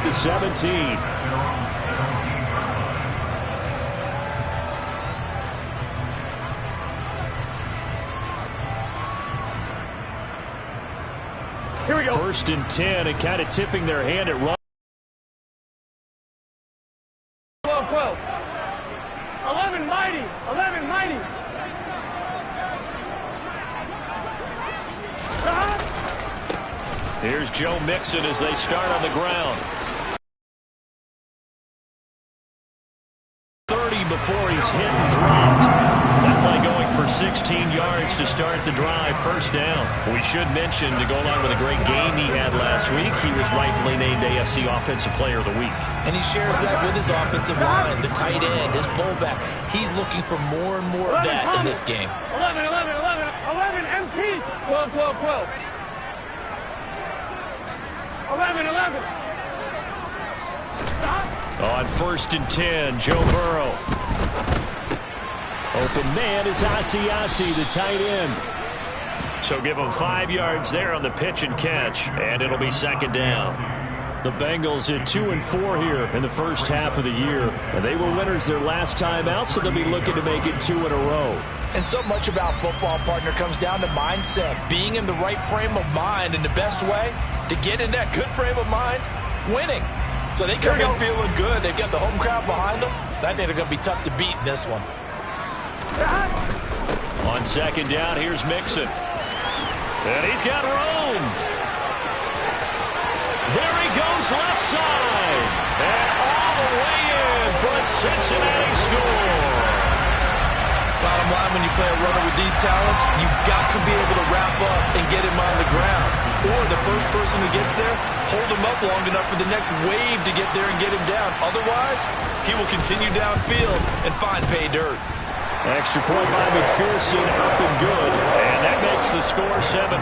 to 17. Here we go. 1st and 10 and kind of tipping their hand at run. 12. 11 mighty. 11 mighty. Here's Joe Mixon as they start on the ground. 30 before he's hit and dropped. That play going for 16 yards to start the drive. 1st down. We should mention, to go along with a great game he had last week, he was rightfully named AFC Offensive Player of the Week. And he shares that with his offensive line, the tight end, his fullback. He's looking for more and more of that in this game. 11 MT. 12. 11. Stop. On 1st and 10, Joe Burrow. Open man is Asiasi, the tight end. So give him 5 yards there on the pitch and catch, and it'll be 2nd down. The Bengals at 2-4 here in the first half of the year. And they were winners their last time out, so they'll be looking to make it 2 in a row. And so much about football, partner, comes down to mindset. Being in the right frame of mind, and the best way to get in that good frame of mind, winning. So they come in feeling good. They've got the home crowd behind them. I think they're going to be tough to beat in this one. On 2nd down, here's Mixon. And he's got room. There he goes, left side. And all the way in for a Cincinnati score. Bottom line, when you play a runner with these talents, you've got to be able to wrap up and get him on the ground. Or the first person who gets there, hold him up long enough for the next wave to get there and get him down. Otherwise, he will continue downfield and find pay dirt. Extra point by McPherson, up and good. And that makes the score 7-0.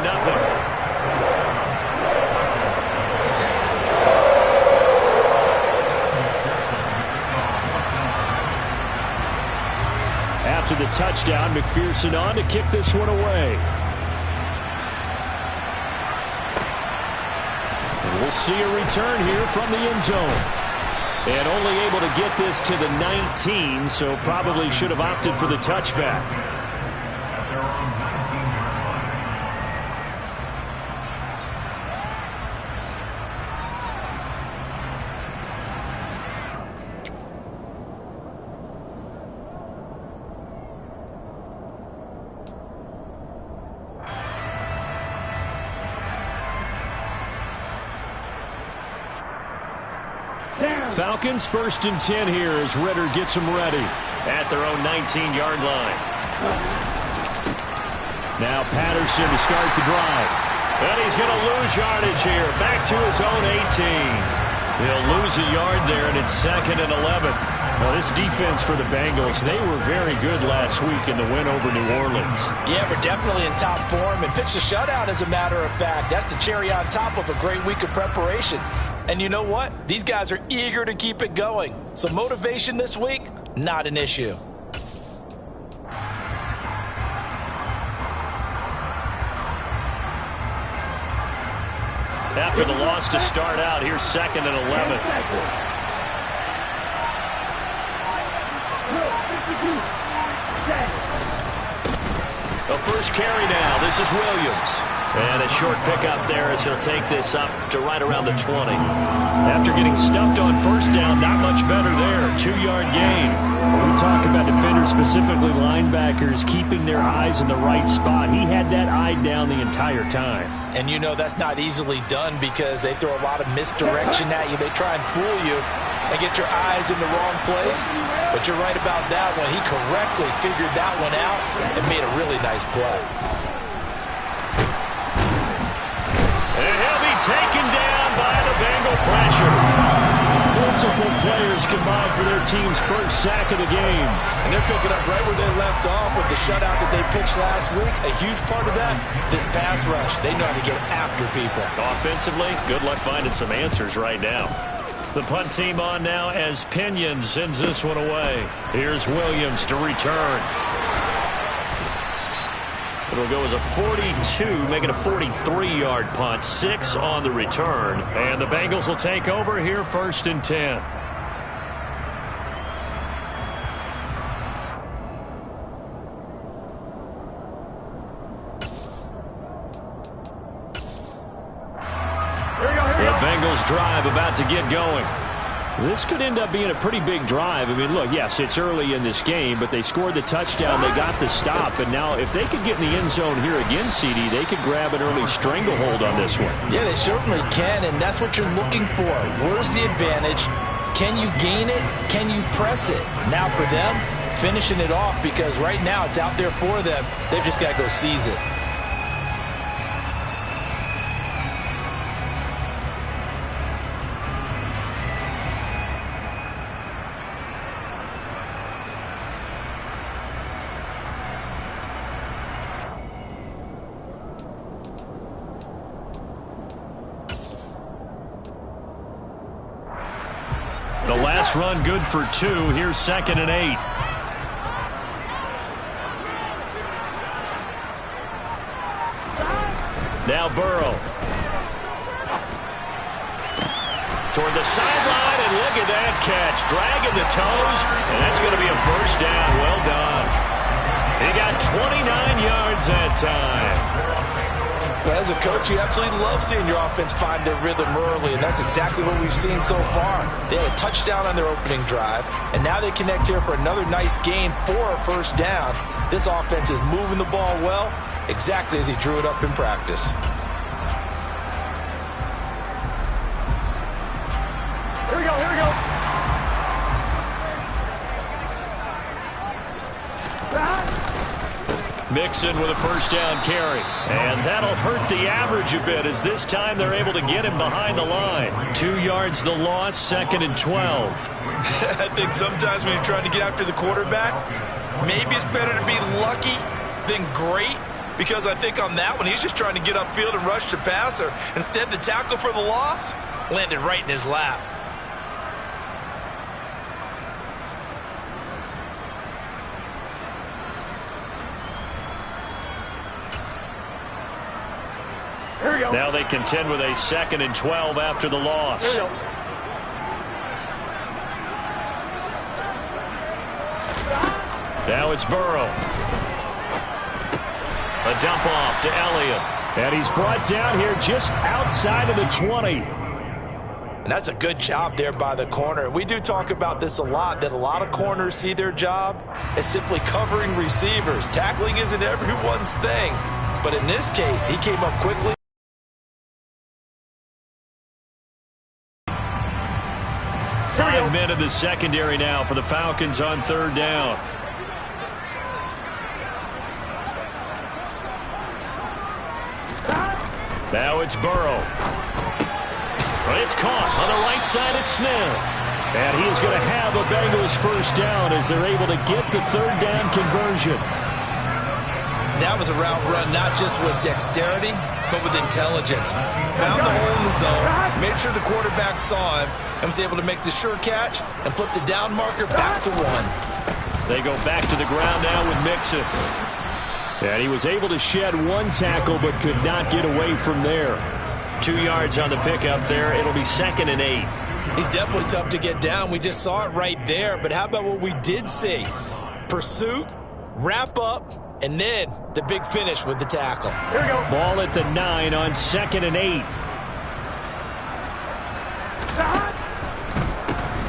After the touchdown, McPherson on to kick this one away. And we'll see a return here from the end zone. And only able to get this to the 19, so probably should have opted for the touchback. Falcons 1st and 10 here as Ritter gets them ready at their own 19-yard line. Now Patterson to start the drive. And he's going to lose yardage here. Back to his own 18. He'll lose a yard there, and it's 2nd and 11. Well, this defense for the Bengals, they were very good last week in the win over New Orleans. Yeah, we're definitely in top form and pitched a shutout, as a matter of fact. That's the cherry on top of a great week of preparation. And you know what? These guys are eager to keep it going. So motivation this week, not an issue. After the loss to start out, here's 2nd and 11. The first carry now. This is Williams. And a short pickup there as he'll take this up to right around the 20. After getting stuffed on 1st down, not much better there. 2-yard gain. When we talk about defenders, specifically linebackers, keeping their eyes in the right spot, he had that eye down the entire time. And you know that's not easily done because they throw a lot of misdirection at you. They try and fool you and get your eyes in the wrong place. But you're right about that one. He correctly figured that one out and made a really nice play. And he'll be taken down by the Bengal pressure. Multiple players combined for their team's first sack of the game. And they're picking up right where they left off with the shutout that they pitched last week. A huge part of that, this pass rush. They know how to get after people. Offensively, good luck finding some answers right now. The punt team on now as Pinion sends this one away. Here's Williams to return. It'll go as a 42, making a 43-yard punt. 6 on the return. And the Bengals will take over here, 1st and 10. The Bengals drive about to get going. This could end up being a pretty big drive. I mean, look, yes, it's early in this game, but they scored the touchdown. They got the stop. And now if they could get in the end zone here again, CD, they could grab an early stranglehold on this one. Yeah, they certainly can, and that's what you're looking for. Where's the advantage? Can you gain it? Can you press it? Now for them, finishing it off, because right now it's out there for them. They've just got to go seize it. The last run good for 2. Here's 2nd and 8. Now Burrow. Toward the sideline, and look at that catch. Dragging the toes, and that's going to be a 1st down. Well done. He got 29 yards that time. Well, as a coach, you absolutely love seeing your offense find their rhythm early, and that's exactly what we've seen so far. They had a touchdown on their opening drive, and now they connect here for another nice gain for a 1st down. This offense is moving the ball well, exactly as he drew it up in practice. Here we go, here we go. Mixon with a 1st down carry. And that'll hurt the average a bit, as this time they're able to get him behind the line. 2 yards the loss, 2nd and 12. I think sometimes when you're trying to get after the quarterback, maybe it's better to be lucky than great, because I think on that one, he's just trying to get upfield and rush the passer. Instead, the tackle for the loss landed right in his lap. Now they contend with a 2nd and 12 after the loss. Now it's Burrow. A dump off to Elliott. And he's brought down here just outside of the 20. And that's a good job there by the corner. We do talk about this a lot, that a lot of corners see their job as simply covering receivers. Tackling isn't everyone's thing. But in this case, he came up quickly. 5 men in the secondary now for the Falcons on 3rd down. Now it's Burrow. But it's caught on the right side at Smith. And he is going to have a Bengals 1st down as they're able to get the 3rd down conversion. That was a route run not just with dexterity, but with intelligence. Found the hole in the zone, made sure the quarterback saw him, and was able to make the sure catch and flip the down marker back to 1. They go back to the ground now with Mixon. And he was able to shed 1 tackle but could not get away from there. 2 yards on the pickup there. It'll be 2nd and 8. He's definitely tough to get down. We just saw it right there. But how about what we did see? Pursuit, wrap up, and then the big finish with the tackle. Here we go. Ball at the 9 on 2nd and 8.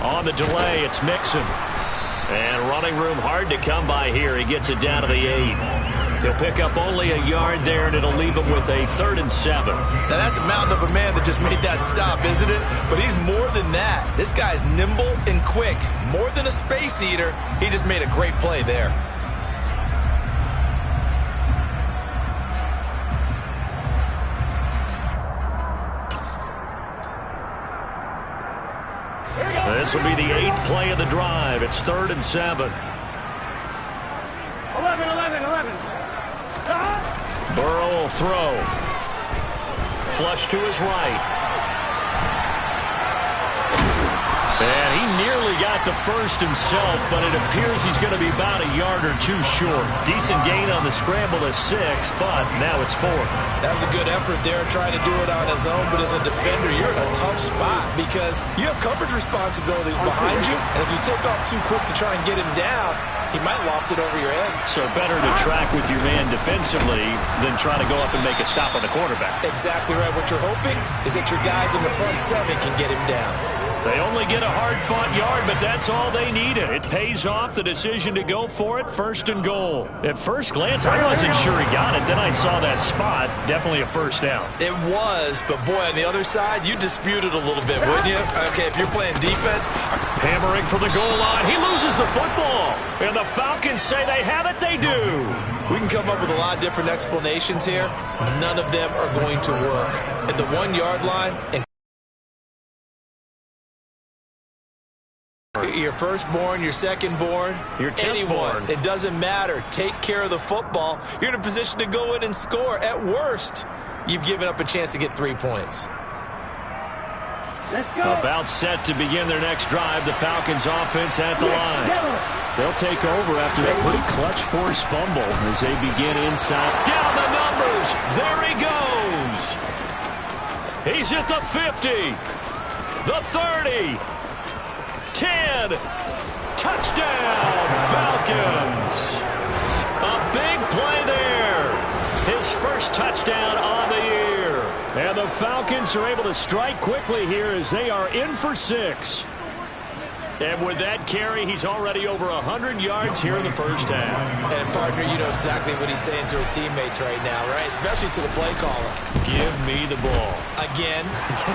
On the delay, it's Mixon. And running room hard to come by here. He gets it down to the 8. He'll pick up only a yard there, and it'll leave him with a 3rd and 7. Now, that's a mountain of a man that just made that stop, isn't it? But he's more than that. This guy's nimble and quick. More than a space eater, he just made a great play there. This will be the 8th play of the drive. It's 3rd and 7. 11. Burrow will throw. Flush to his right. And he nearly got the first himself, but it appears he's going to be about a yard or two short. Decent gain on the scramble to 6, but now it's 4th. That was a good effort there, trying to do it on his own, but as a defender, you're in a tough spot because you have coverage responsibilities behind you, and if you take off too quick to try and get him down, he might loft it over your head. So better to track with your man defensively than try to go up and make a stop on the quarterback. Exactly right. What you're hoping is that your guys in the front 7 can get him down. They only get a hard-fought yard, but that's all they needed. It pays off the decision to go for it, 1st and goal. At first glance, I wasn't sure he got it. Then I saw that spot. Definitely a first down. It was, but boy, on the other side, you dispute it a little bit, wouldn't you? Okay, if you're playing defense. Hammering for the goal line. He loses the football. And the Falcons say they have it. They do. We can come up with a lot of different explanations here. None of them are going to work. At the 1-yard line, and your firstborn, your secondborn, your anyone, it doesn't matter. Take care of the football. You're in a position to go in and score. At worst, you've given up a chance to get 3 points. Let's go. About set to begin their next drive. The Falcons offense at the line. They'll take over after that pretty clutch force fumble as they begin inside. Down the numbers. There he goes. He's at the 50. The 30. 10. Touchdown, Falcons. A big play there. His first touchdown on the year. And the Falcons are able to strike quickly here as they are in for 6. And with that carry, he's already over 100 yards here in the first half. And, partner, you know exactly what he's saying to his teammates right now, right? Especially to the play caller. Give me the ball. Again,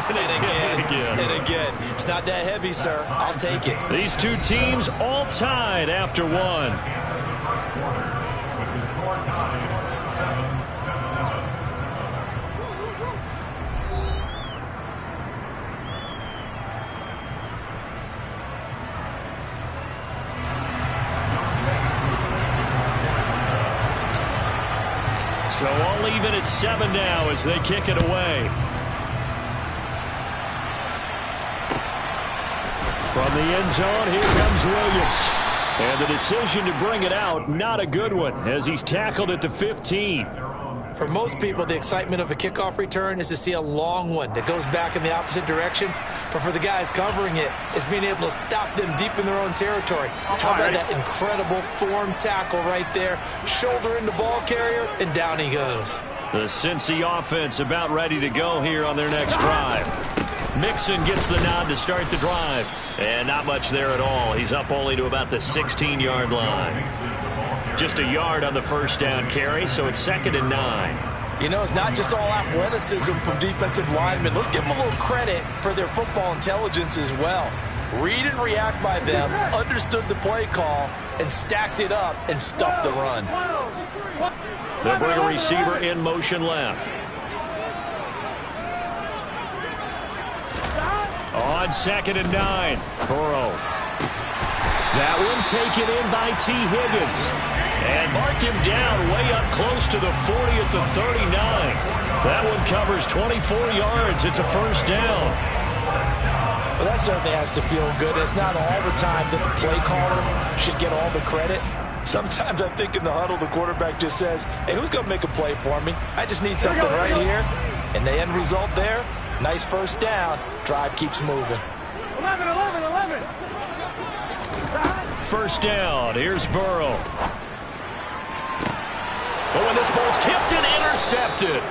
and again, and again. It's not that heavy, sir. I'll take it. These two teams all tied after 1. So all even at 7 now as they kick it away. From the end zone, here comes Williams. And the decision to bring it out, not a good one, as he's tackled at the 15. For most people, the excitement of a kickoff return is to see a long one that goes back in the opposite direction. But for the guys covering it, it's being able to stop them deep in their own territory. How about that incredible form tackle right there? Shoulder in the ball carrier, and down he goes. The Cincy offense about ready to go here on their next drive. Mixon gets the nod to start the drive. And not much there at all. He's up only to about the 16-yard line. Just a yard on the first down carry, so it's 2nd and 9. You know, it's not just all athleticism from defensive linemen. Let's give them a little credit for their football intelligence as well. Read and react by them, understood the play call, and stacked it up and stuffed the run. They'll bring a receiver in motion left. On 2nd and 9, Burrow. That one taken in by T. Higgins. And mark him down way up close to the 40 at the 39. That one covers 24 yards. It's a first down. Well, that certainly has to feel good. It's not all the time that the play caller should get all the credit. Sometimes I think in the huddle, the quarterback just says, hey, who's going to make a play for me? I just need something right here. And the end result there, nice first down. Drive keeps moving. 11. First down. Here's Burrow. Oh, and this ball's tipped and intercepted.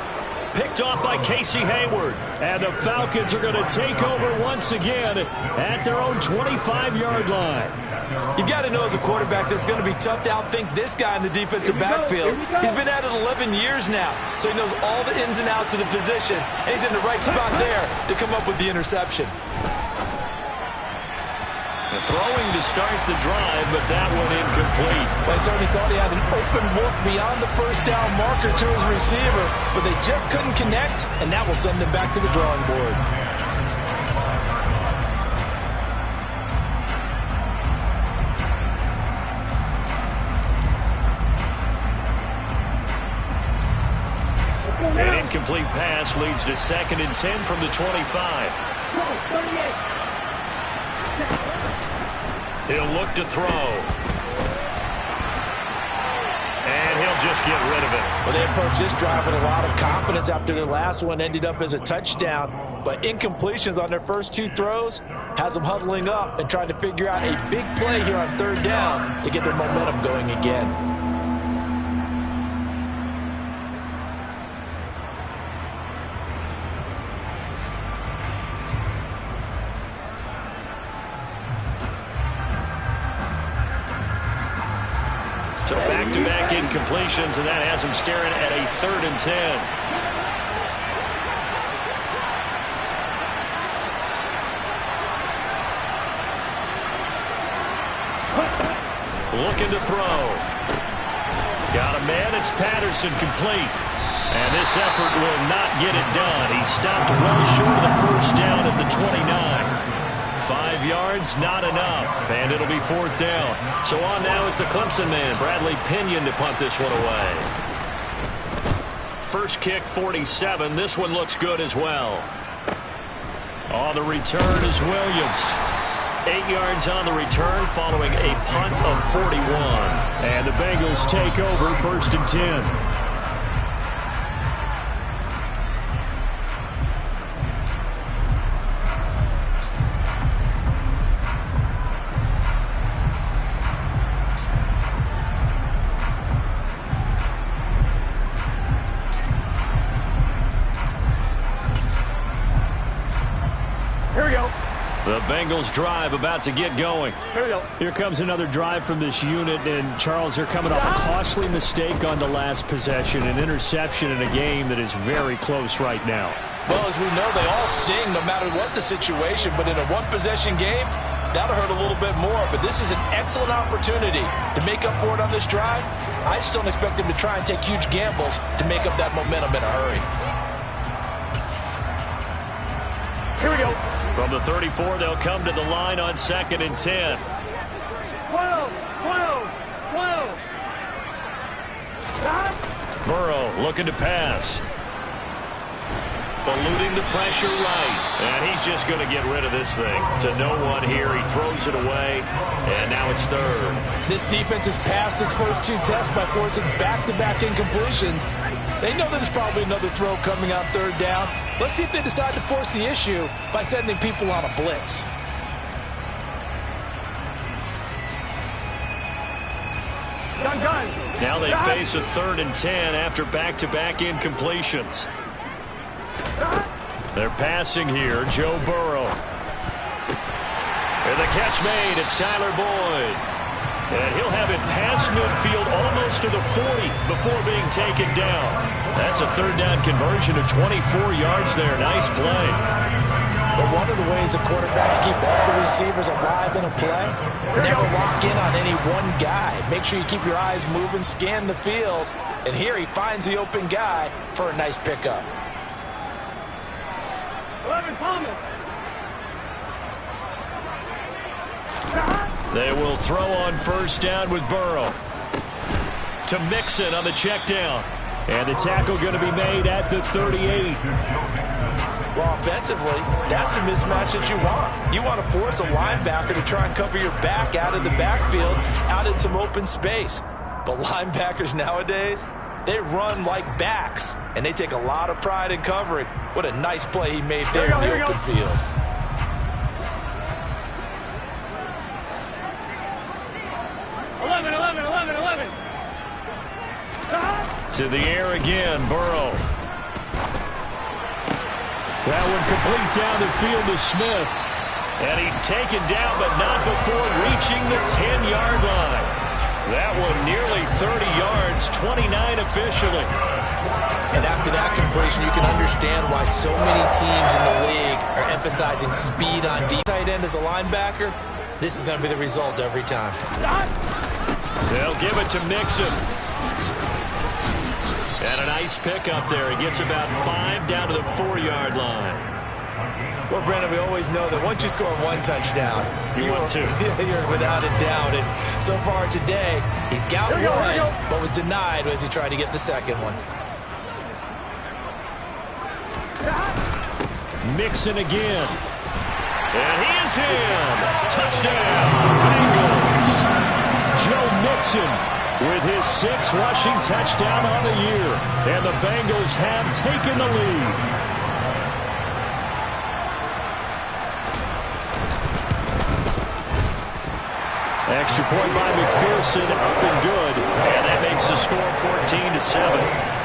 Picked off by Casey Hayward. And the Falcons are going to take over once again at their own 25-yard line. You've got to know as a quarterback that it's going to be tough to outthink this guy in the defensive backfield. He's been at it 11 years now, so he knows all the ins and outs of the position, and he's in the right spot there to come up with the interception. Throwing to start the drive, but that one incomplete. Well, I certainly thought he had an open look beyond the first down marker to his receiver, but they just couldn't connect, and that will send them back to the drawing board. An incomplete pass leads to 2nd and 10 from the 25. He'll look to throw. And he'll just get rid of it. Well, they approached this drive with a lot of confidence after their last one ended up as a touchdown. But incompletions on their first 2 throws has them huddling up and trying to figure out a big play here on 3rd down to get their momentum going again. So back-to-back incompletions, and that has him staring at a 3rd and 10. Looking to throw. Got a man. It's Patterson, complete. And this effort will not get it done. He stopped well short of the first down at the 29. 5 yards, not enough. And it'll be 4th down. So on now is the Clemson man, Bradley Pinion, to punt this one away. First kick, 47. This one looks good as well. On the return is Williams. 8 yards on the return following a punt of 41. And the Bengals take over 1st and 10. The Bengals drive about to get going. Here we go. Here comes another drive from this unit, and Charles, they're coming off a costly mistake on the last possession, an interception in a game that is very close right now. Well, as we know, they all sting no matter what the situation, but in a one-possession game, that'll hurt a little bit more. But this is an excellent opportunity to make up for it on this drive. I just don't expect them to try and take huge gambles to make up that momentum in a hurry. Here we go. From the 34, they'll come to the line on 2nd and 10. 12. Burrow looking to pass. Eluding the pressure right. And he's just going to get rid of this thing. To no one here. He throws it away. And now it's 3rd. This defense has passed its first 2 tests by forcing back-to-back incompletions. They know there's probably another throw coming on 3rd down. Let's see if they decide to force the issue by sending people on a blitz. Gun. Now they face a 3rd and 10 after back-to-back incompletions. They're passing here. Joe Burrow. And the catch made. It's Tyler Boyd. And he'll have it past midfield almost to the 40 before being taken down. That's a 3rd down conversion of 24 yards there. Nice play. But one of the ways the quarterbacks keep all the receivers alive in a play, never lock in on any one guy. Make sure you keep your eyes moving, scan the field. And here he finds the open guy for a nice pickup. 11 Thomas. They will throw on 1st down with Burrow. To Mixon on the check down. And the tackle going to be made at the 38. Well, offensively, that's the mismatch that you want. You want to force a linebacker to try and cover your back out of the backfield, out in some open space. But linebackers nowadays, they run like backs, and they take a lot of pride in covering. What a nice play he made there in the open field. To the air again, Burrow. That one complete down the field to Smith. And he's taken down, but not before reaching the 10-yard line. That one nearly 30 yards, 29 officially. And after that completion, you can understand why so many teams in the league are emphasizing speed on defense. Tight end as a linebacker, this is going to be the result every time. They'll give it to Mixon. And a nice pickup there. He gets about 5 down to the 4-yard line. Well, Brandon, we always know that once you score one touchdown, you're without a doubt. And so far today, he's got one, but was denied as he tried to get the second one. Mixon again. And he is in. Touchdown, Bengals. Mixon with his 6th rushing touchdown on the year. And the Bengals have taken the lead. Extra point by McPherson, up and good. And that makes the score 14-7.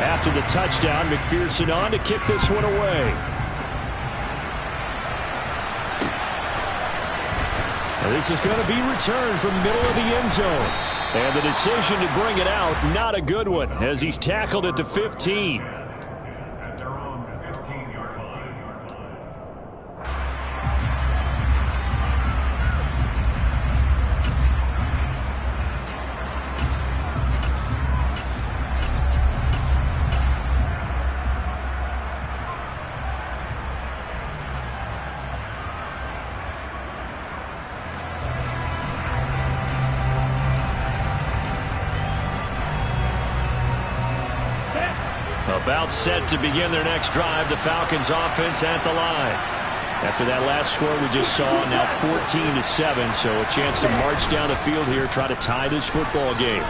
After the touchdown, McPherson on to kick this one away. Now this is going to be returned from the middle of the end zone. And the decision to bring it out, not a good one, as he's tackled at the 15. About set to begin their next drive, the Falcons offense at the line. After that last score we just saw, now 14-7, so a chance to march down the field here, try to tie this football game.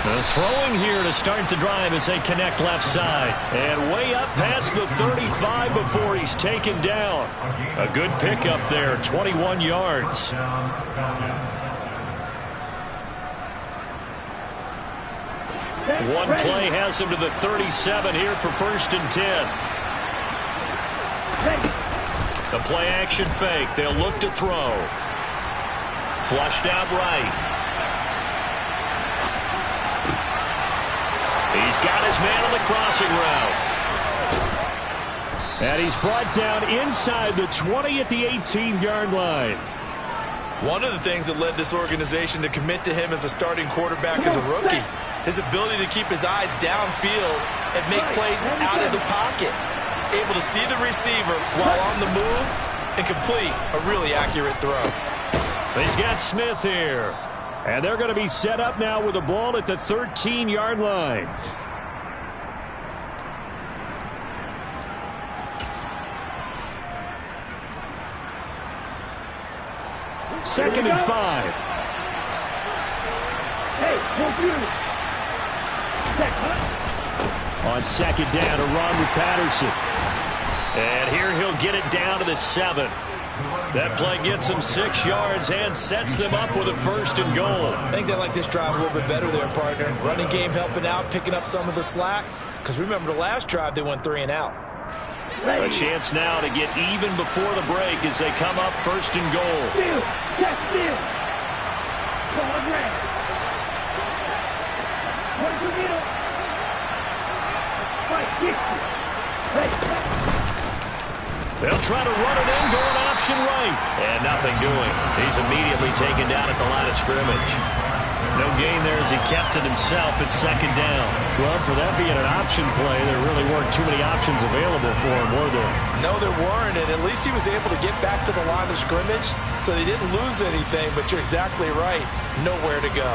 The throwing here to start the drive as they connect left side. And way up past the 35 before he's taken down. A good pickup there, 21 yards. One play has him to the 37 here for 1st and 10. The play action fake. They'll look to throw. Flushed out right. He's got his man on the crossing route. And he's brought down inside the 20 at the 18-yard line. One of the things that led this organization to commit to him as a starting quarterback as a rookie, his ability to keep his eyes downfield and make plays out of the pocket. Able to see the receiver while on the move and complete a really accurate throw. He's got Smith here. And they're going to be set up now with the ball at the 13-yard line. Second and 5. On second down, a run with Patterson. And here he'll get it down to the 7. That play gets him 6 yards and sets them up with a 1st and goal. I think they like this drive a little bit better there, partner. Running game helping out, picking up some of the slack. Because remember, the last drive they went 3 and out. A chance now to get even before the break as they come up 1st and goal. They'll try to run it in, going option right. And nothing doing. He's immediately taken down at the line of scrimmage. No gain there as he kept it himself at 2nd down. Well, for that being an option play, there really weren't too many options available for him, were there? No, there weren't, and at least he was able to get back to the line of scrimmage, so they didn't lose anything, but you're exactly right. Nowhere to go.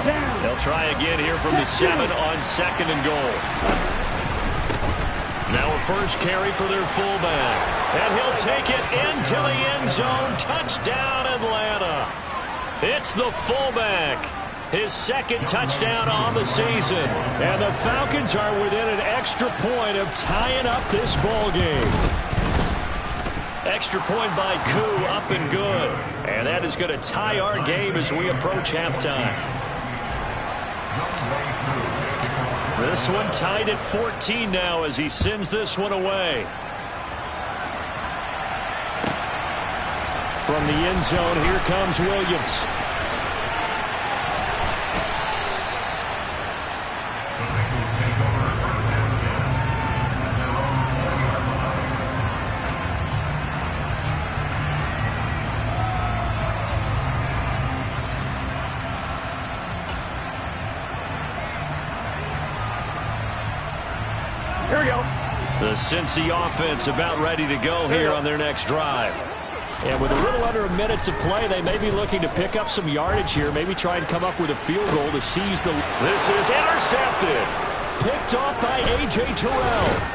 They'll try again here from the 7 on 2nd and goal. Now a first carry for their fullback. And he'll take it into the end zone. Touchdown, Atlanta. It's the fullback. His 2nd touchdown on the season. And the Falcons are within an extra point of tying up this ball game. Extra point by Koo, up and good. And that is going to tie our game as we approach halftime. This one tied at 14 now as he sends this one away. From the end zone, here comes Williams. Here we go. The Cincy offense about ready to go here on their next drive. And with a little under a minute to play, they may be looking to pick up some yardage here, maybe try and come up with a field goal to seize the... This is intercepted. Picked off by A.J. Terrell.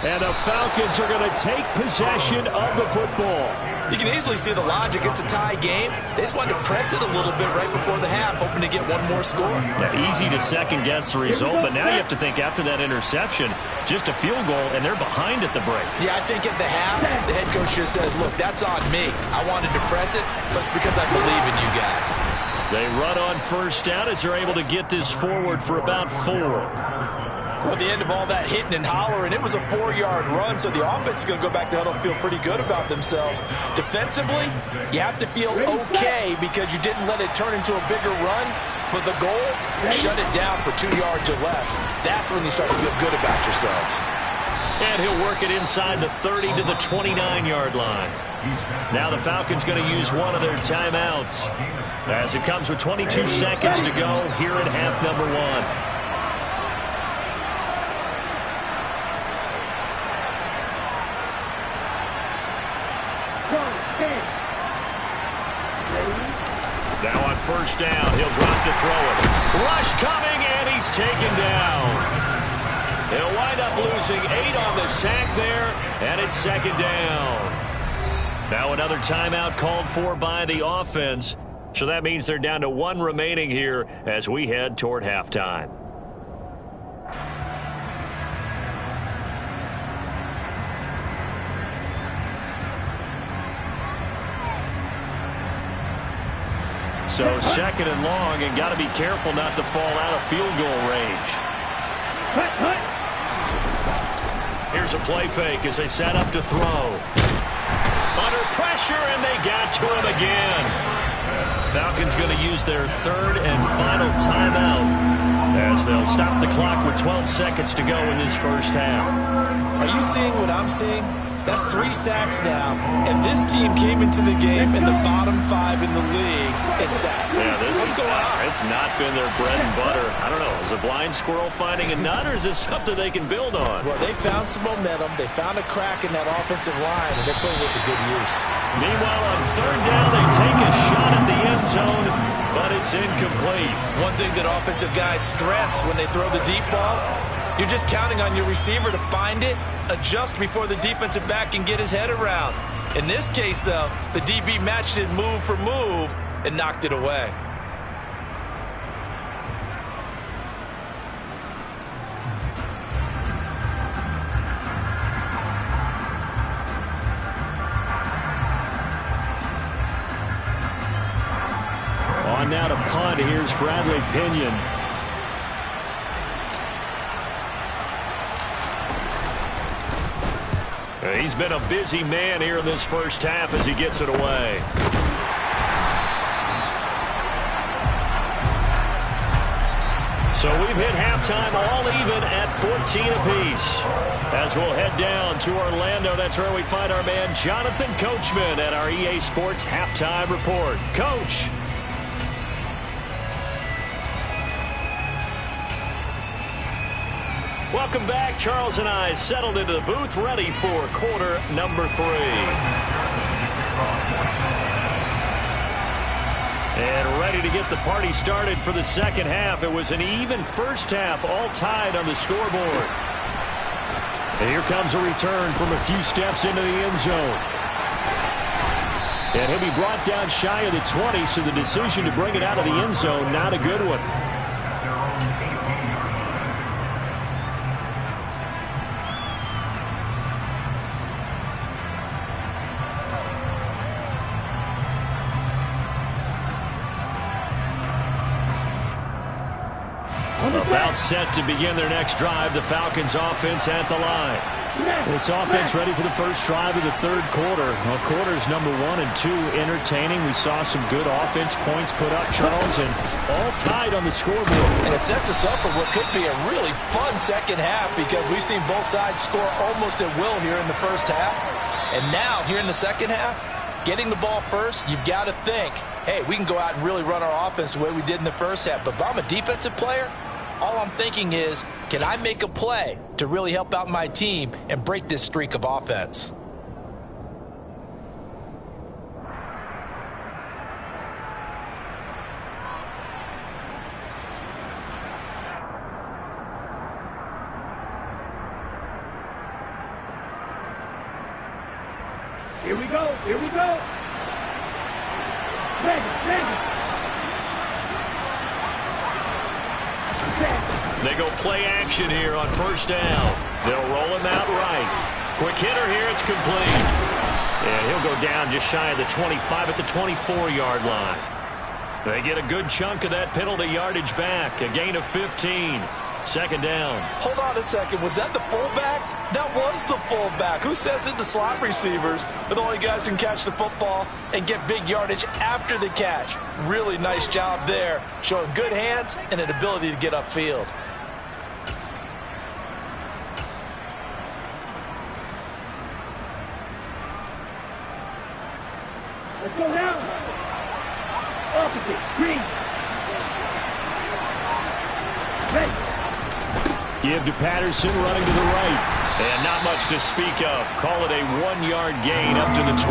And the Falcons are going to take possession of the football. You can easily see the logic. It's a tie game. They just wanted to press it a little bit right before the half, hoping to get one more score. Yeah, easy to second-guess the result, but now you have to think after that interception, just a field goal, and they're behind at the break. Yeah, I think at the half, the head coach just says, look, that's on me. I wanted to press it, but it's because I believe in you guys. They run on first down as they're able to get this forward for about 4. Well, at the end of all that hitting and hollering, it was a 4-yard run, so the offense is going to go back to huddle and feel pretty good about themselves. Defensively, you have to feel okay because you didn't let it turn into a bigger run, but the goal, shut it down for 2 yards or less. That's when you start to feel good about yourselves. And he'll work it inside the 30 to the 29-yard line. Now the Falcons going to use one of their timeouts as it comes with 22 seconds to go here in half number 1. Now on first down, he'll drop to throw it. Rush coming, and he's taken down. He'll wind up losing 8 on the sack there, and it's second down. Now another timeout called for by the offense. So that means they're down to 1 remaining here as we head toward halftime. So second and long, and got to be careful not to fall out of field goal range. Here's a play fake as they set up to throw. Under pressure, and they got to him again. Falcons going to use their third and final timeout as they'll stop the clock with 12 seconds to go in this first half. Are you seeing what I'm seeing? That's 3 sacks now, and this team came into the game in the bottom 5 in the league in sacks. Yeah, What's going on? It's not been their bread and butter. I don't know. Is a blind squirrel finding a nut, or is this something they can build on? Well, they found some momentum. They found a crack in that offensive line, and they're putting it to good use. Meanwhile, on third down, they take a shot at the end zone, but it's incomplete. One thing that offensive guys stress when they throw the deep ball, you're just counting on your receiver to find it, adjust before the defensive back can get his head around. In this case, though, the DB matched it move for move and knocked it away. On now to punt. Here's Bradley Pinion. He's been a busy man here in this first half as he gets it away. So we've hit halftime all even at 14 apiece. As we'll head down to Orlando, that's where we find our man Jonathan Coachman at our EA Sports Halftime Report. Coach. Welcome back. Charles and I settled into the booth, ready for quarter number 3. And ready to get the party started for the second half. It was an even first half, all tied on the scoreboard. And here comes a return from a few steps into the end zone. And he'll be brought down shy of the 20, so the decision to bring it out of the end zone, not a good one. About set to begin their next drive. The Falcons offense at the line. This offense ready for the first drive of the third quarter. Well, quarters number 1 and 2 entertaining. We saw some good offense points put up, Charles, and all tied on the scoreboard. And it sets us up for what could be a really fun second half because we've seen both sides score almost at will here in the first half. And now, here in the second half, getting the ball first, you've got to think, hey, we can go out and really run our offense the way we did in the first half. But if I'm a defensive player, all I'm thinking is, can I make a play to really help out my team and break this streak of offense? Here we go. Here we go. Ready. They go play action here on first down. They'll roll him out right. Quick hitter here. It's complete. And he'll go down just shy of the 25 at the 24-yard line. They get a good chunk of that penalty yardage back. A gain of 15. Second down. Hold on a second. Was that the fullback? That was the fullback. Who says it? The slot receivers are the only guys who can catch the football and get big yardage after the catch. Really nice job there, showing good hands and an ability to get upfield. Let's go now. Opposite. Green. Ready. Give to Patterson, running to the right. And not much to speak of. Call it a 1-yard gain up to the 26.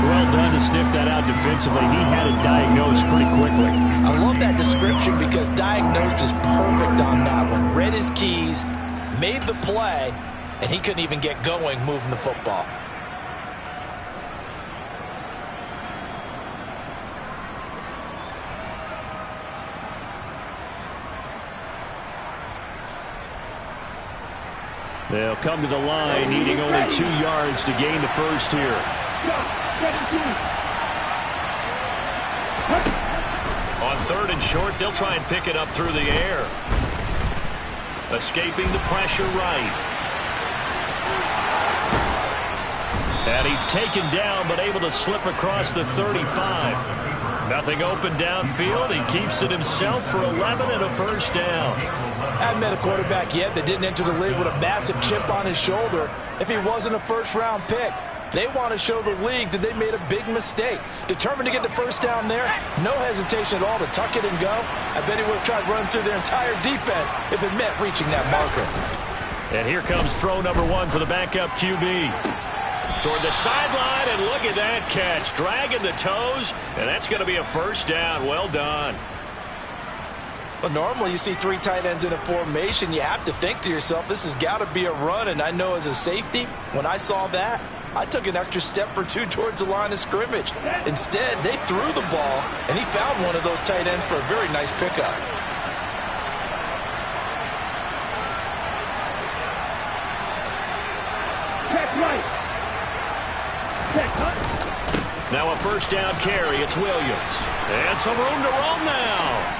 Well done to sniff that out defensively. He had it diagnosed pretty quickly. I love that description because diagnosed is perfect on that one. Read his keys, made the play, and he couldn't even get going moving the football. They'll come to the line, needing only 2 yards to gain the first here. On third and short, they'll try and pick it up through the air. Escaping the pressure right. And he's taken down, but able to slip across the 35. Nothing open downfield. He keeps it himself for 11 and a first down. I haven't met a quarterback yet that didn't enter the league with a massive chip on his shoulder if he wasn't a first-round pick. They want to show the league that they made a big mistake. Determined to get the first down there, no hesitation at all to tuck it and go. I bet he would have tried running through their entire defense if it meant reaching that marker. And here comes throw number 1 for the backup QB. Toward the sideline, and look at that catch. Dragging the toes, and that's going to be a first down. Well done. Well, normally you see 3 tight ends in a formation. You have to think to yourself, this has got to be a run. And I know as a safety, when I saw that, I took an extra step or 2 towards the line of scrimmage. Instead, they threw the ball, and he found one of those tight ends for a very nice pickup. Check right. Now a first down carry. It's Williams. And some room to roam now.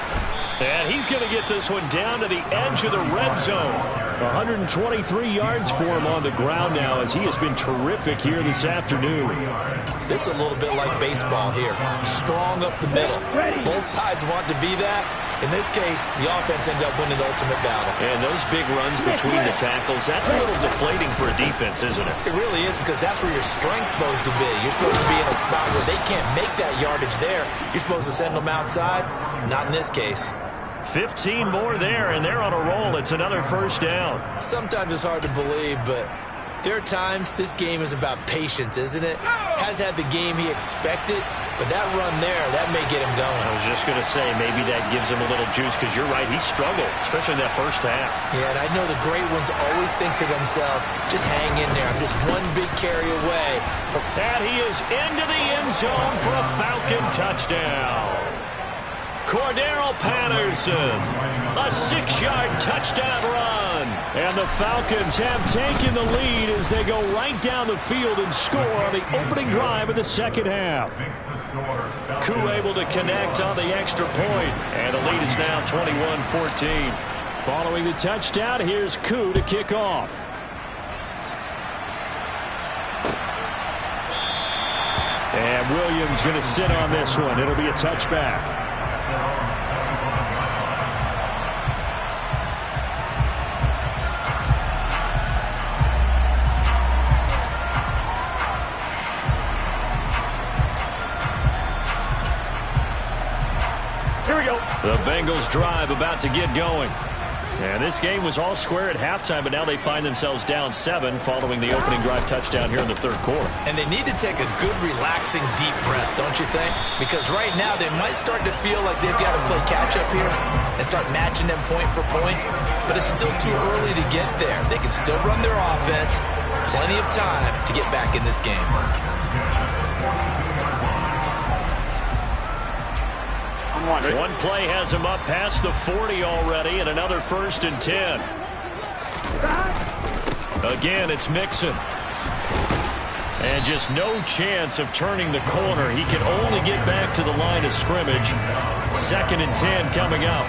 And he's going to get this one down to the edge of the red zone. 123 yards for him on the ground now as he has been terrific here this afternoon. This is a little bit like baseball here. Strong up the middle. Both sides want to be that. In this case, the offense ended up winning the ultimate battle. And those big runs between the tackles, that's a little deflating for a defense, isn't it? It really is, because that's where your strength's supposed to be. You're supposed to be in a spot where they can't make that yardage there. You're supposed to send them outside. Not in this case. 15 more there, and they're on a roll. It's another first down. Sometimes it's hard to believe, but there are times this game is about patience, isn't it? Has had the game he expected, but that run there, that may get him going. I was just going to say, maybe that gives him a little juice, because you're right, he struggled, especially in that first half. Yeah, and I know the great ones always think to themselves, just hang in there. I'm just one big carry away. And he is into the end zone for a Falcon touchdown. Cordero Patterson, a 6-yard touchdown run. And the Falcons have taken the lead as they go right down the field and score on the opening drive of the second half. Koo able to connect on the extra point, and the lead is now 21-14. Following the touchdown, here's Koo to kick off. And Williams going to sit on this one. It'll be a touchback. Here we go. The Bengals drive about to get going. And this game was all square at halftime, but now they find themselves down 7 following the opening drive touchdown here in the third quarter. And they need to take a good, relaxing, deep breath, don't you think? Because right now they might start to feel like they've got to play catch-up here and start matching them point for point. But it's still too early to get there. They can still run their offense, Plenty of time to get back in this game. One play has him up past the 40 already, and another 1st and 10. Again, it's Mixon. And just no chance of turning the corner. He can only get back to the line of scrimmage. 2nd and 10 coming up.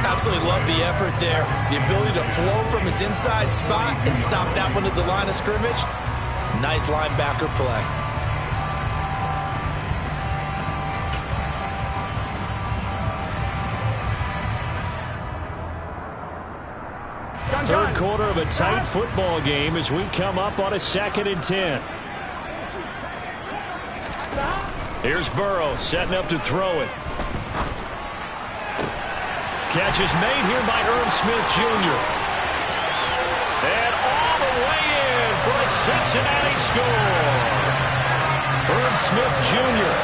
Absolutely love the effort there. The ability to flow from his inside spot and stop that one at the line of scrimmage. Nice linebacker play. Third quarter of a tight football game as we come up on a 2nd and 10. Here's Burrow setting up to throw it. Catch is made here by Irv Smith Jr. And all the way in for a Cincinnati score. Irv Smith Jr.,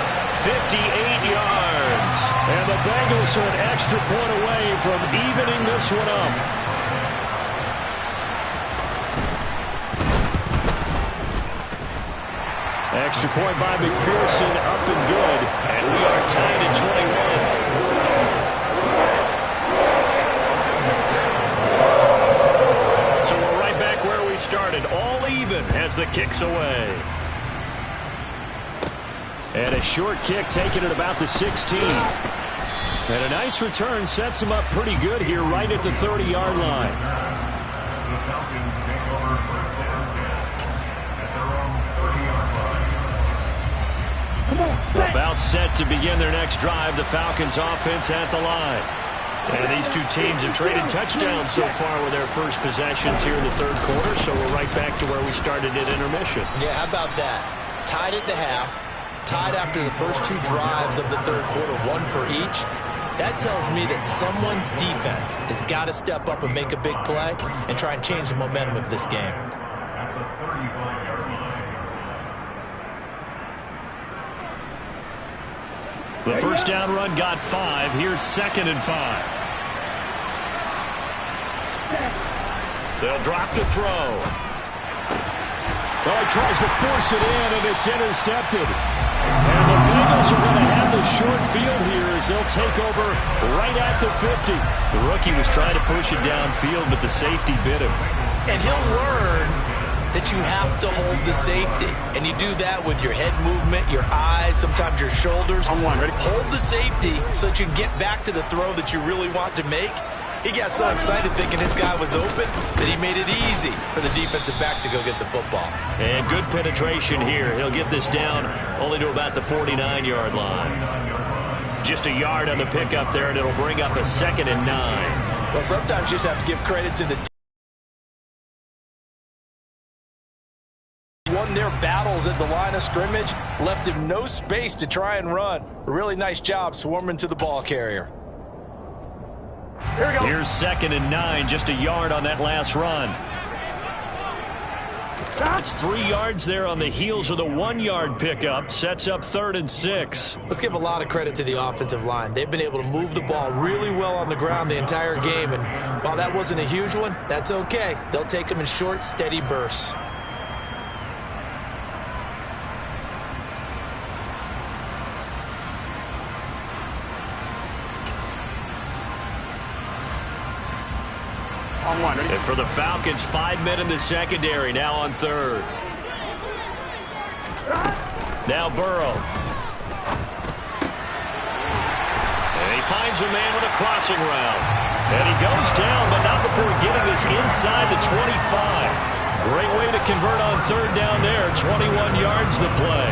58 yards. And the Bengals are an extra point away from evening this one up. Extra point by McPherson, up and good. And we are tied at 21. So we're right back where we started. All even as the kick's away. And a short kick taken at about the 16. And a nice return sets him up pretty good here right at the 30-yard line. About set to begin their next drive. The Falcons offense at the line. And these two teams have traded touchdowns so far with their first possessions here in the third quarter. So we're right back to where we started at intermission. Yeah, how about that? Tied at the half. Tied after the first 2 drives of the third quarter, 1 for each. That tells me that someone's defense has got to step up and make a big play and try and change the momentum of this game. The first down run got 5. Here's 2nd and 5. They'll drop to throw. Well, he tries to force it in, and it's intercepted. And the Bengals are going to have the short field here as they'll take over right at the 50. The rookie was trying to push it downfield, but the safety bit him. And he'll learn that you have to hold the safety. And you do that with your head movement, your eyes, sometimes your shoulders. Hold the safety so that you can get back to the throw that you really want to make. He got so excited thinking his guy was open that he made it easy for the defensive back to go get the football. And good penetration here. He'll get this down only to about the 49-yard line. Just a yard on the pickup there, and it'll bring up a 2nd and 9. Well, sometimes you just have to give credit to the won their battles at the line of scrimmage, left him no space to try and run. A really nice job swarming to the ball carrier. Here we go. Here's 2nd and 9, just a yard on that last run. It's 3 yards there on the heels of the 1-yard pickup. Sets up 3rd and 6. Let's give a lot of credit to the offensive line. They've been able to move the ball really well on the ground the entire game. And while that wasn't a huge one, that's okay. They'll take them in short, steady bursts. And for the Falcons, 5 men in the secondary, now on 3rd. Now Burrow. And he finds a man with a crossing route. And he goes down, but not before getting this inside the 25. Great way to convert on 3rd down there. 21 yards the play.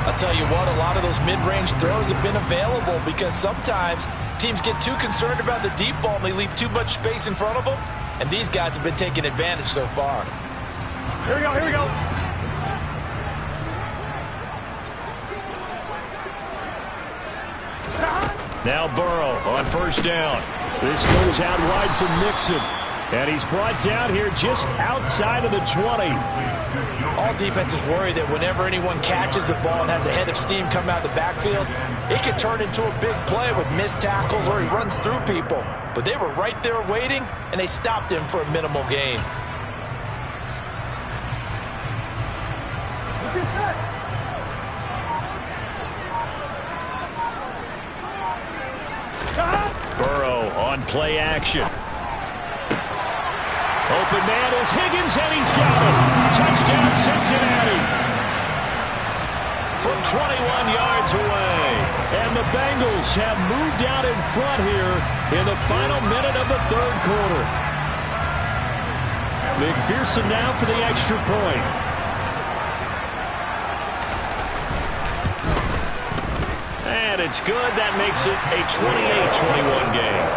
I'll tell you what, a lot of those mid-range throws have been available because sometimes teams get too concerned about the deep ball and they leave too much space in front of them. And these guys have been taking advantage so far. Here we go, here we go. Now Burrow on 1st down. This goes out wide for Mixon. And he's brought down here just outside of the 20. All defenses worry that whenever anyone catches the ball and has a head of steam come out of the backfield, it could turn into a big play with missed tackles or he runs through people. But they were right there waiting, and they stopped him for a minimal gain. play action. Open man is Higgins, and he's got it. Touchdown, Cincinnati. From 21 yards away. And the Bengals have moved out in front here in the final minute of the third quarter. McPherson now for the extra point. And it's good. That makes it a 28-21 game.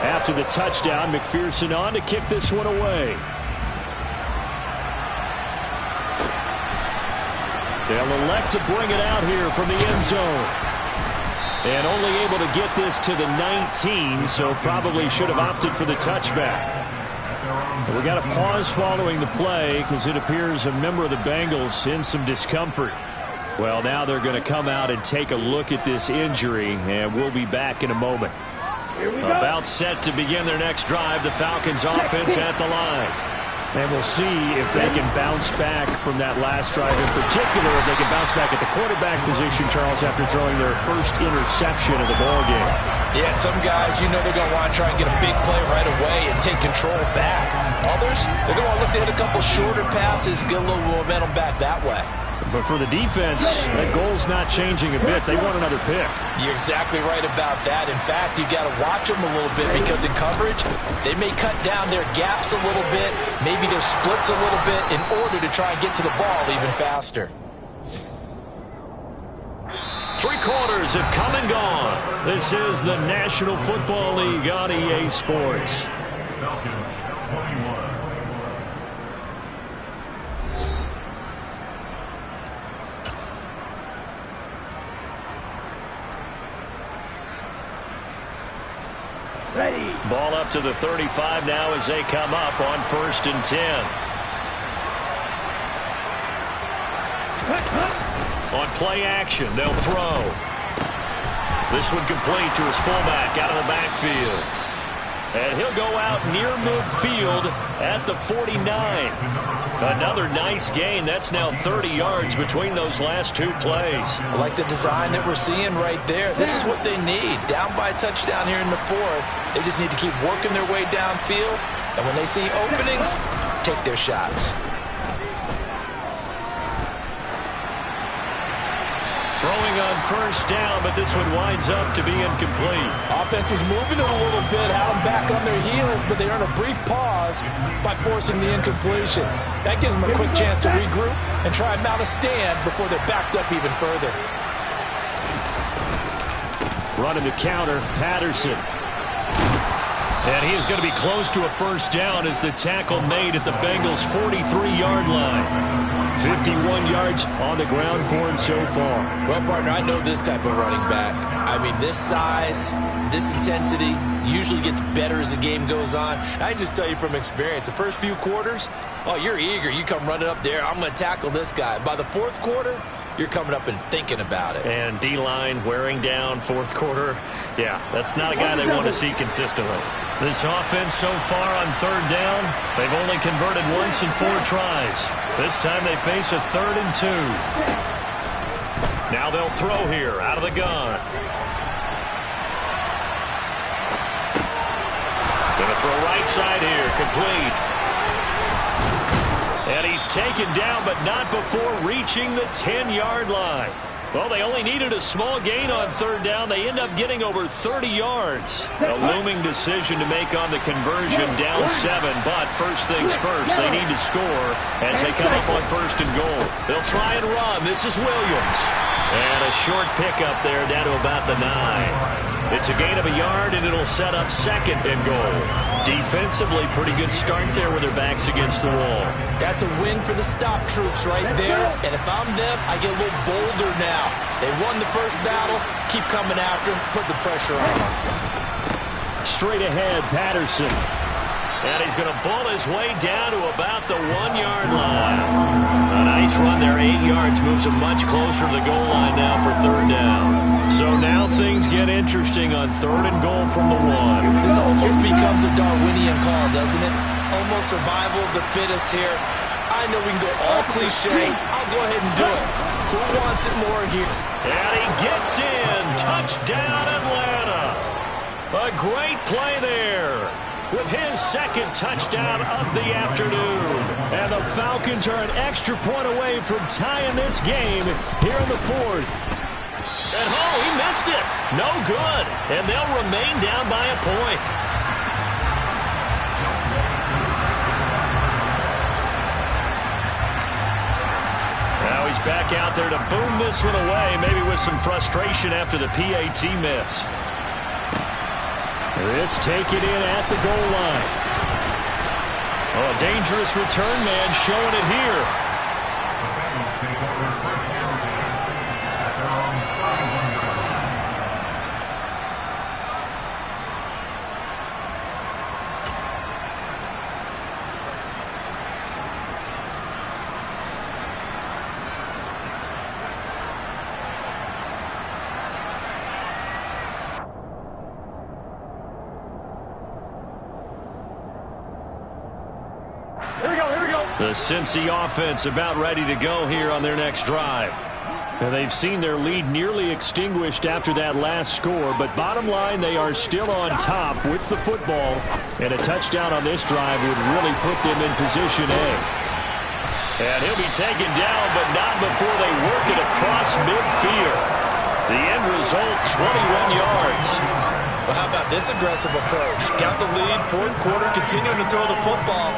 After the touchdown, McPherson on to kick this one away. They'll elect to bring it out here from the end zone. And only able to get this to the 19, so probably should have opted for the touchback. We got a pause following the play because it appears a member of the Bengals in some discomfort. Well, now they're going to come out and take a look at this injury, and we'll be back in a moment. About set to begin their next drive, the Falcons offense at the line. And we'll see if they can bounce back from that last drive, in particular if they can bounce back at the quarterback position, Charles, after throwing their first interception of the ballgame. Yeah, some guys, you know they're going to want to try and get a big play right away and take control back. Others, they're going to want to look to hit a couple shorter passes, get a little momentum back that way. But for the defense, that goal's not changing a bit. They want another pick. You're exactly right about that. In fact, you've got to watch them a little bit because in coverage, they may cut down their gaps a little bit, maybe their splits a little bit in order to try and get to the ball even faster. 3 quarters have come and gone. This is the National Football League on EA Sports. Ready. Ball up to the 35 now as they come up on 1st and 10. On play action, they'll throw. This one complete to his fullback out of the backfield. And he'll go out near midfield at the 49. Another nice gain. That's now 30 yards between those last 2 plays. I like the design that we're seeing right there. This is what they need. Down by a touchdown here in the 4th. They just need to keep working their way downfield. And when they see openings, take their shots. Throwing on 1st down, but this one winds up to be incomplete. Offense was moving it a little bit, had them back on their heels, but they earn a brief pause by forcing the incompletion. That gives them a quick chance to regroup and try and mount a stand before they're backed up even further. Running the counter, Patterson. And he is going to be close to a 1st down as the tackle made at the Bengals' 43-yard line. 51 yards on the ground for him so far. Well, partner, I know this type of running back. I mean, this size, this intensity usually gets better as the game goes on. I just tell you from experience, the first few quarters, oh, you're eager. You come running up there, I'm going to tackle this guy. By the 4th quarter, you're coming up and thinking about it. And D-line wearing down 4th quarter. Yeah, that's not a guy they want to see consistently. This offense so far on 3rd down, they've only converted once in 4 tries. This time they face a 3rd and 2. Now they'll throw here out of the gun. Gonna throw right side here, complete. And he's taken down, but not before reaching the 10-yard line. Well, they only needed a small gain on 3rd down. They end up getting over 30 yards. A looming decision to make on the conversion, down 7. But first things first, they need to score as they come up on 1st and goal. They'll try and run. This is Williams. And a short pickup there down to about the 9. It's a gain of a yard, and it'll set up 2nd and goal. Defensively, pretty good start there with their backs against the wall. That's a win for the stop troops right there. And if I'm them, I get a little bolder now. They won the first battle. Keep coming after them. Put the pressure on them. Straight ahead, Patterson. And he's going to bull his way down to about the 1-yard line. A nice run there, 8 yards. Moves him much closer to the goal line now for 3rd down. So now things get interesting on 3rd and goal from the 1. This almost becomes a Darwinian call, doesn't it? Almost survival of the fittest here. I know we can go all cliche. I'll go ahead and do it. Who wants it more here? And he gets in. Touchdown, Atlanta. A great play there with his second touchdown of the afternoon. And the Falcons are an extra point away from tying this game here in the fourth. And he missed it. No good. And they'll remain down by a point. Now he's back out there to boom this one away, maybe with some frustration after the PAT miss. This take it in at the goal line. Oh, a dangerous return man showing it here. The Cincy offense about ready to go here on their next drive. And they've seen their lead nearly extinguished after that last score, but bottom line, they are still on top with the football, and a touchdown on this drive would really put them in position A. And he'll be taken down, but not before they work it across midfield. The end result, 21 yards. Well, how about this aggressive approach? Got the lead, fourth quarter, continuing to throw the football.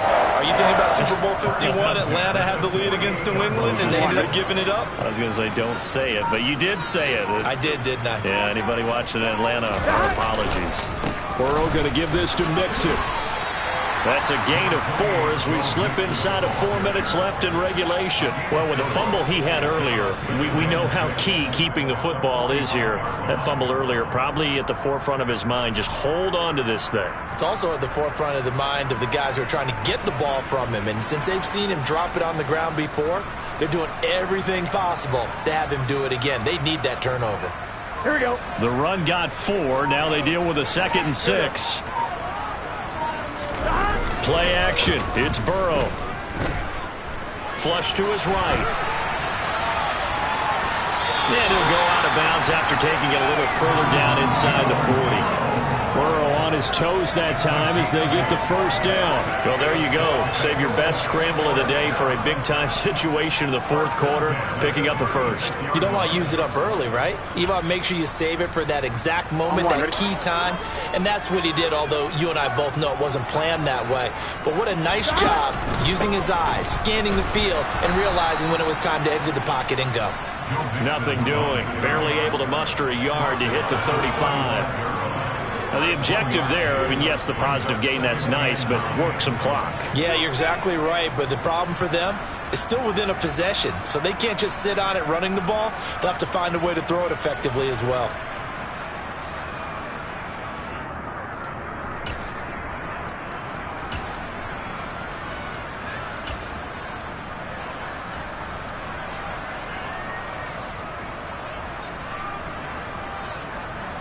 Are you thinking about Super Bowl 51? Atlanta had the lead against New England, and they ended up giving it up? I was going to say, don't say it, but you did say it. I did, didn't I? Yeah, anybody watching Atlanta, our apologies. Burrow going to give this to Mixon. That's a gain of 4 as we slip inside of 4 minutes left in regulation. Well, with the fumble he had earlier, we know how key keeping the football is here. That fumble earlier probably at the forefront of his mind. Just hold on to this thing. It's also at the forefront of the mind of the guys who are trying to get the ball from him. And since they've seen him drop it on the ground before, they're doing everything possible to have him do it again. They need that turnover. Here we go. The run got 4. Now they deal with a 2nd and 6. Play action. It's Burrow. Flush to his right. And he'll go out of bounds after taking it a little further down inside the 40. Burrow on his toes that time as they get the first down. Well, there you go. Save your best scramble of the day for a big-time situation in the fourth quarter, picking up the first. You don't want to use it up early, right? You want to make sure you save it for that exact moment, that key time. And that's what he did, although you and I both know it wasn't planned that way. But what a nice job using his eyes, scanning the field, and realizing when it was time to exit the pocket and go. Nothing doing. Barely able to muster a yard to hit the 35. Now, the objective there, I mean, yes, the positive gain, that's nice, but work some clock. Yeah, you're exactly right, but the problem for them is still within a possession, so they can't just sit on it running the ball. They'll have to find a way to throw it effectively as well.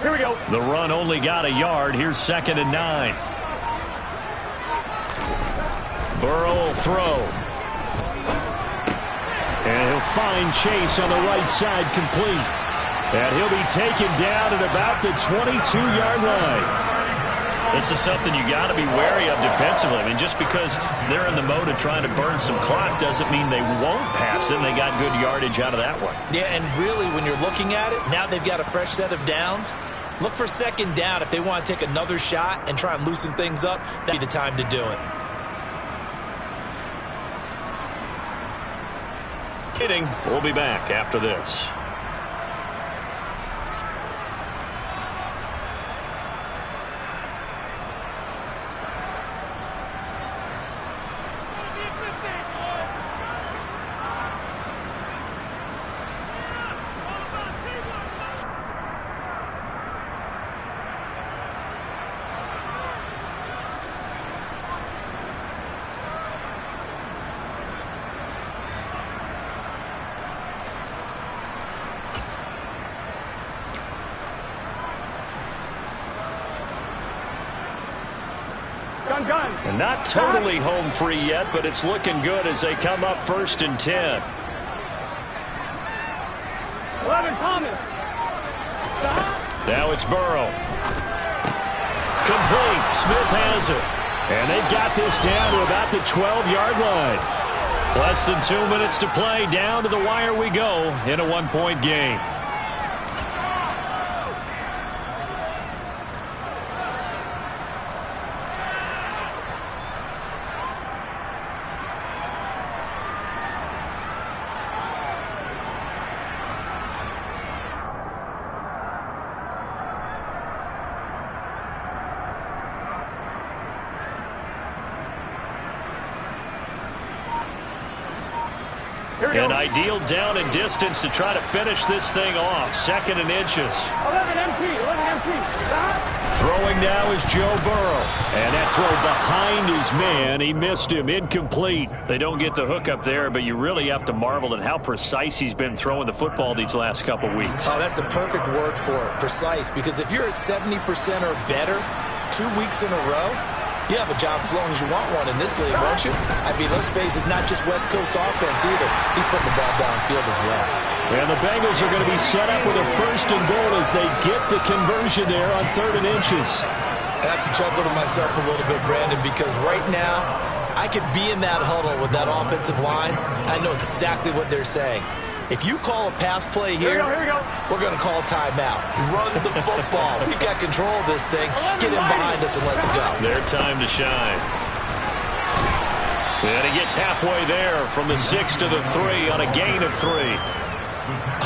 Here we go. The run only got a yard. Here's 2nd and 9. Burrow will throw. And he'll find Chase on the right side complete. And he'll be taken down at about the 22-yard line. This is something you got to be wary of defensively. I mean, just because they're in the mode of trying to burn some clock doesn't mean they won't pass it. And they got good yardage out of that one. Yeah, and really, when you're looking at it, now they've got a fresh set of downs. Look for 2nd down if they want to take another shot and try and loosen things up. That'd be the time to do it. We'll be back after this. I'm done. And not totally home free yet, but it's looking good as they come up 1st and 10. 11, Thomas. Stop. Now it's Burrow. Complete. Smith has it. And they've got this down to about the 12-yard line. Less than 2 minutes to play. Down to the wire we go in a 1-point game. An ideal down and distance to try to finish this thing off. 2nd and inches. 11 MT. 11 MT. Stop. Throwing now is Joe Burrow. And that throw behind his man. He missed him. Incomplete. They don't get the hook up there, but you really have to marvel at how precise he's been throwing the football these last couple weeks. Oh, that's the perfect word for it, precise. Because if you're at 70% or better 2 weeks in a row, you have a job as long as you want one in this league, won't you? I mean, let's face it, it's not just West Coast offense either. He's putting the ball downfield as well. And the Bengals are going to be set up with a 1st and goal as they get the conversion there on 3rd and inches. I have to chuckle to myself a little bit, Brandon, because right now I could be in that huddle with that offensive line. I know exactly what they're saying. If you call a pass play here we go. we're going to call a timeout. Run the football. We've got control of this thing. Get in behind us and let's go. Their time to shine. And he gets halfway there from the 6 to the 3 on a gain of 3.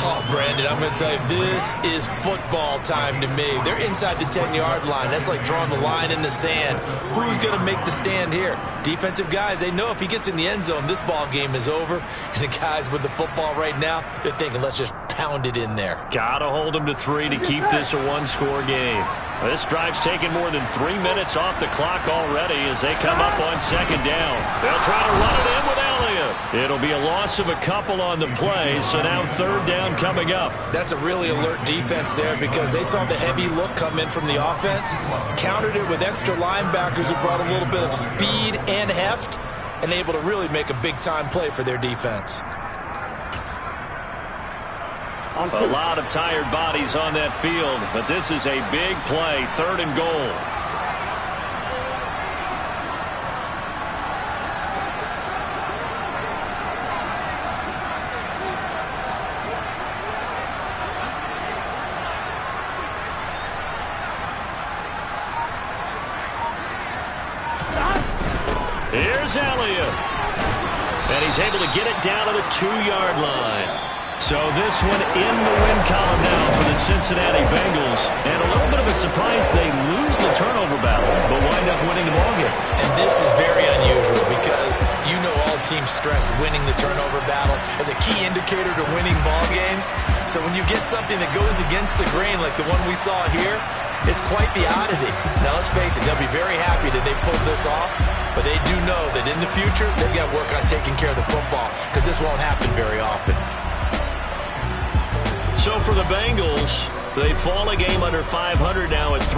Oh, Brandon, I'm going to tell you, this is football time to me. They're inside the 10-yard line. That's like drawing the line in the sand. Who's going to make the stand here? Defensive guys, they know if he gets in the end zone, this ball game is over. And the guys with the football right now, they're thinking, let's just pound it in there. Got to hold him to 3 to keep this a one-score game. This drive's taken more than 3 minutes off the clock already as they come up on 2nd down. They'll try to run it in with Elliott. It'll be a loss of a couple on the play, so now 3rd down coming up. That's a really alert defense there because they saw the heavy look come in from the offense, countered it with extra linebackers who brought a little bit of speed and heft, and able to really make a big-time play for their defense. A lot of tired bodies on that field, but this is a big play, 3rd and goal. Here's Elliott. And he's able to get it down to the 2-yard line. So this one in the win column now for the Cincinnati Bengals. And a little bit of a surprise, they lose the turnover battle, but wind up winning the ballgame. And this is very unusual because you know all teams stress winning the turnover battle as a key indicator to winning ball games. So when you get something that goes against the grain like the one we saw here, it's quite the oddity. Now let's face it, they'll be very happy that they pulled this off, but they do know that in the future, they've got to work on taking care of the football because this won't happen very often. So for the Bengals, they fall a game under 500 now at 3.